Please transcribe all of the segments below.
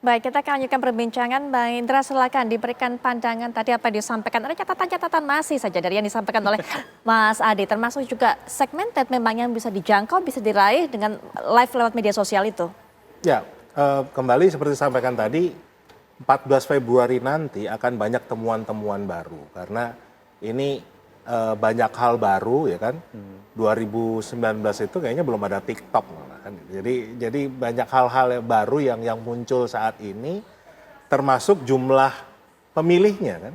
Baik, kita akan lanjutkan perbincangan. Bang Indra, silakan diberikan pandangan tadi apa yang disampaikan. Ada catatan-catatan masih saja dari yang disampaikan oleh Mas Adi, termasuk juga segmented memang yang bisa dijangkau, bisa diraih dengan live lewat media sosial itu. Ya, kembali seperti disampaikan tadi, 14 Februari nanti akan banyak temuan-temuan baru. Karena ini banyak hal baru ya kan. 2019 itu kayaknya belum ada TikTok kan. Jadi banyak hal-hal yang baru yang muncul saat ini, termasuk jumlah pemilihnya kan.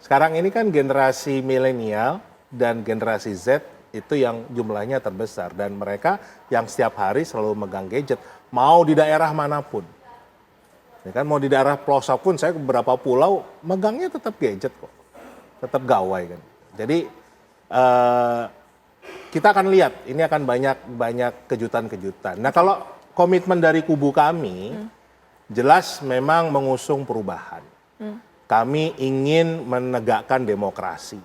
Sekarang ini kan generasi milenial dan generasi Z itu yang jumlahnya terbesar, dan mereka yang setiap hari selalu megang gadget, mau di daerah manapun. Ya kan, mau di daerah pelosok pun, saya ke beberapa pulau megangnya tetap gadget kok, tetap gawai kan. Jadi kita akan lihat, ini akan banyak kejutan-kejutan. Nah, kalau komitmen dari kubu kami, jelas memang mengusung perubahan. Kami ingin menegakkan demokrasi.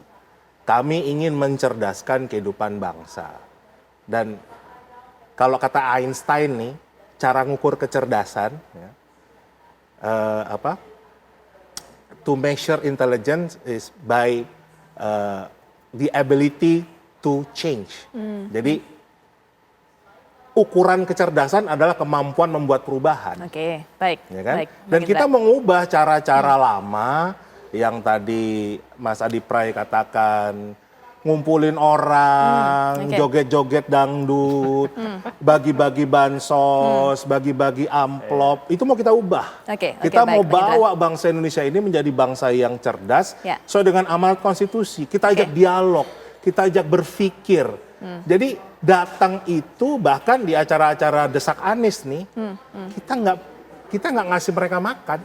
Kami ingin mencerdaskan kehidupan bangsa. Dan kalau kata Einstein nih, cara ngukur kecerdasan, ya, to measure intelligence is by the ability to change. Jadi ukuran kecerdasan adalah kemampuan membuat perubahan. Oke, baik. Ya kan? Baik, Dan kita mengubah cara-cara lama yang tadi Mas Adi Pray katakan, ngumpulin orang, joget-joget dangdut, bagi-bagi bansos, bagi-bagi amplop, itu mau kita ubah. Kita mau bawa bangsa Indonesia ini menjadi bangsa yang cerdas, sesuai dengan amanat konstitusi. Kita ajak dialog, kita ajak berpikir. Jadi datang itu bahkan di acara-acara desak Anies nih, kita nggak ngasih mereka makan.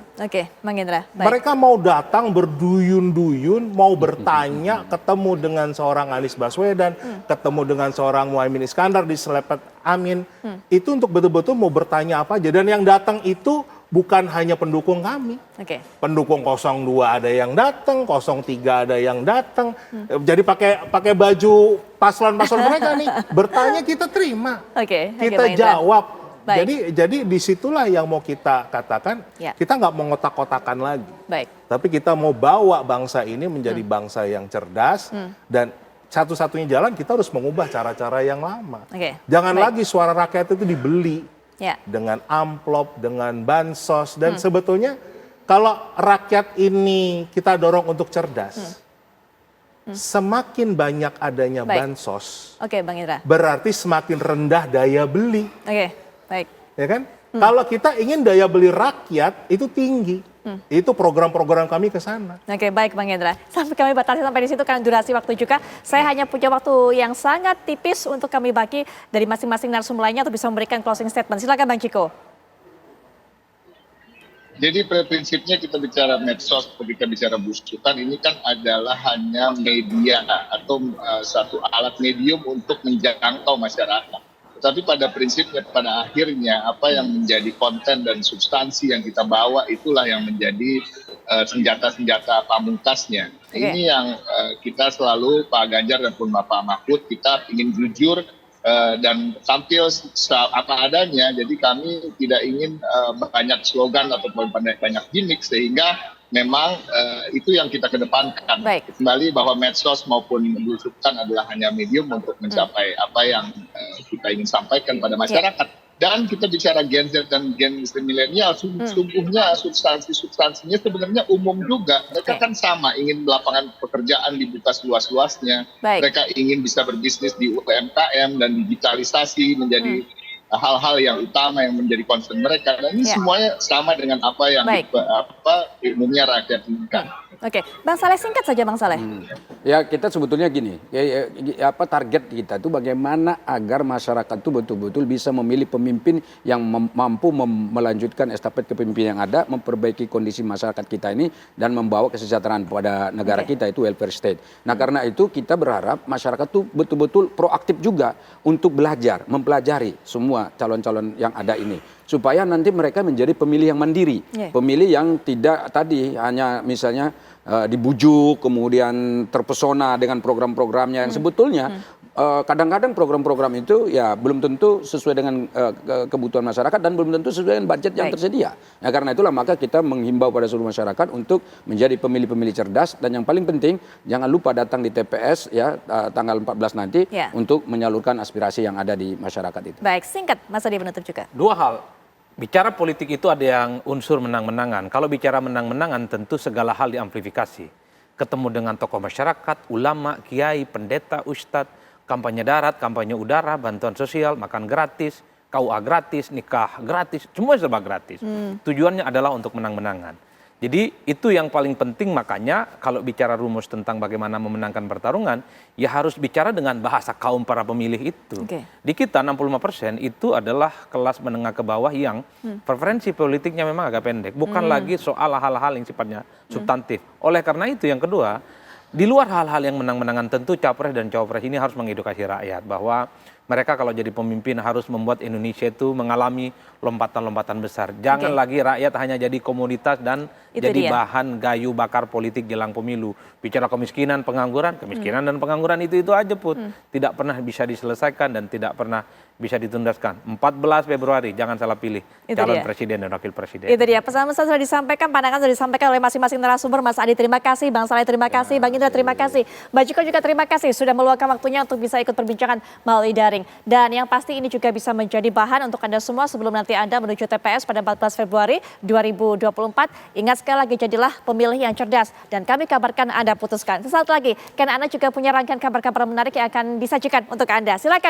Bang Indra. Mereka mau datang berduyun-duyun, mau bertanya, ketemu dengan seorang Anies Baswedan, ketemu dengan seorang Muhaimin Iskandar di Selepet Amin. Itu untuk betul-betul mau bertanya apa aja. Dan yang datang itu bukan hanya pendukung kami. Pendukung 02 ada yang datang, 03 ada yang datang. Jadi pakai baju paslon-paslon mereka nih. Bertanya kita terima. Kita jawab. Jadi disitulah yang mau kita katakan, kita nggak mau ngotak-kotakan lagi. Tapi kita mau bawa bangsa ini menjadi bangsa yang cerdas, dan satu-satunya jalan kita harus mengubah cara-cara yang lama. Jangan lagi suara rakyat itu dibeli dengan amplop, dengan bansos, dan sebetulnya kalau rakyat ini kita dorong untuk cerdas, semakin banyak adanya bansos, Bang Indra, berarti semakin rendah daya beli. Baik. Ya kan? Kalau kita ingin daya beli rakyat itu tinggi, itu program-program kami ke sana. Baik Bang Indra. Sampai kami batasi sampai di situ karena durasi waktu juga. Saya hanya punya waktu yang sangat tipis untuk kami bagi dari masing-masing narasumber lainnya untuk bisa memberikan closing statement. Silakan Bang Ciko. Jadi prinsipnya kita bicara medsos, kita bicara belusukan, ini kan adalah hanya media atau satu alat medium untuk menjangkau masyarakat. Tetapi pada prinsipnya, pada akhirnya apa yang menjadi konten dan substansi yang kita bawa itulah yang menjadi senjata-senjata pamungkasnya. Ini yang kita selalu, Pak Ganjar dan pun Bapak Mahfud, kita ingin jujur dan tampil apa adanya. Jadi kami tidak ingin banyak slogan atau banyak gimmick, sehingga memang itu yang kita kedepankan. Kembali bahwa medsos maupun belusukan adalah hanya medium untuk mencapai apa yang kita ingin sampaikan pada masyarakat. Dan kita bicara Gen Z dan Gen milenial, sungguhnya substansinya sebenarnya umum juga. Mereka kan sama, ingin lapangan pekerjaan dibuka seluas-luasnya. Mereka ingin bisa berbisnis di UMKM dan digitalisasi menjadi hal-hal yang utama yang menjadi concern mereka. Dan ini semuanya sama dengan apa yang umumnya rakyat inginkan. Bang Saleh, singkat saja Bang Saleh. Ya, kita sebetulnya gini, target kita itu bagaimana agar masyarakat itu betul-betul bisa memilih pemimpin yang mampu melanjutkan estafet kepemimpinan yang ada, memperbaiki kondisi masyarakat kita ini, dan membawa kesejahteraan pada negara kita, itu welfare state. Nah, karena itu kita berharap masyarakat itu betul-betul proaktif juga untuk belajar, mempelajari semua calon-calon yang ada ini, supaya nanti mereka menjadi pemilih yang mandiri, pemilih yang tidak tadi hanya misalnya dibujuk, kemudian terpesona dengan program-programnya yang sebetulnya kadang-kadang program-program itu ya belum tentu sesuai dengan kebutuhan masyarakat dan belum tentu sesuai dengan budget yang tersedia. Ya, karena itulah maka kita menghimbau pada seluruh masyarakat untuk menjadi pemilih-pemilih cerdas dan yang paling penting jangan lupa datang di TPS ya tanggal 14 nanti untuk menyalurkan aspirasi yang ada di masyarakat itu. Baik, singkat Mas Adi menutup juga. Dua hal. Bicara politik itu ada yang unsur menang-menangan. Kalau bicara menang-menangan tentu segala hal diamplifikasi. Ketemu dengan tokoh masyarakat, ulama, kiai, pendeta, ustadz, kampanye darat, kampanye udara, bantuan sosial, makan gratis, KUA gratis, nikah gratis, semua serba gratis. Tujuannya adalah untuk menang-menangan. Jadi itu yang paling penting, makanya kalau bicara rumus tentang bagaimana memenangkan pertarungan, ya harus bicara dengan bahasa kaum para pemilih itu. Di kita 65% itu adalah kelas menengah ke bawah yang preferensi politiknya memang agak pendek. Bukan lagi soal hal-hal yang sifatnya substantif. Oleh karena itu yang kedua, di luar hal-hal yang menang-menangan tentu capres dan cawapres ini harus mengedukasi rakyat bahwa mereka kalau jadi pemimpin harus membuat Indonesia itu mengalami lompatan-lompatan besar. Jangan lagi rakyat hanya jadi komoditas dan itu jadi bahan gayu bakar politik jelang pemilu. Bicara kemiskinan, pengangguran dan pengangguran itu aja Put. Tidak pernah bisa diselesaikan dan tidak pernah bisa ditundaskan. 14 Februari jangan salah pilih calon presiden dan wakil presiden. Itu dia, pesan-pesan sudah disampaikan, pandangan sudah disampaikan oleh masing-masing narasumber. Mas Adi terima kasih, Bang Saleh terima kasih, Bang Indra terima kasih, Mbak Jiko juga terima kasih sudah meluangkan waktunya untuk bisa ikut perbincangan melalui daring. Dan yang pasti ini juga bisa menjadi bahan untuk Anda semua sebelum nanti Anda menuju TPS pada 14 Februari 2024. Ingat sekali lagi, jadilah pemilih yang cerdas dan kami kabarkan Anda putuskan. Sesaat lagi, karena Anda juga punya rangkaian kabar-kabar menarik yang akan disajikan untuk Anda. Silakan.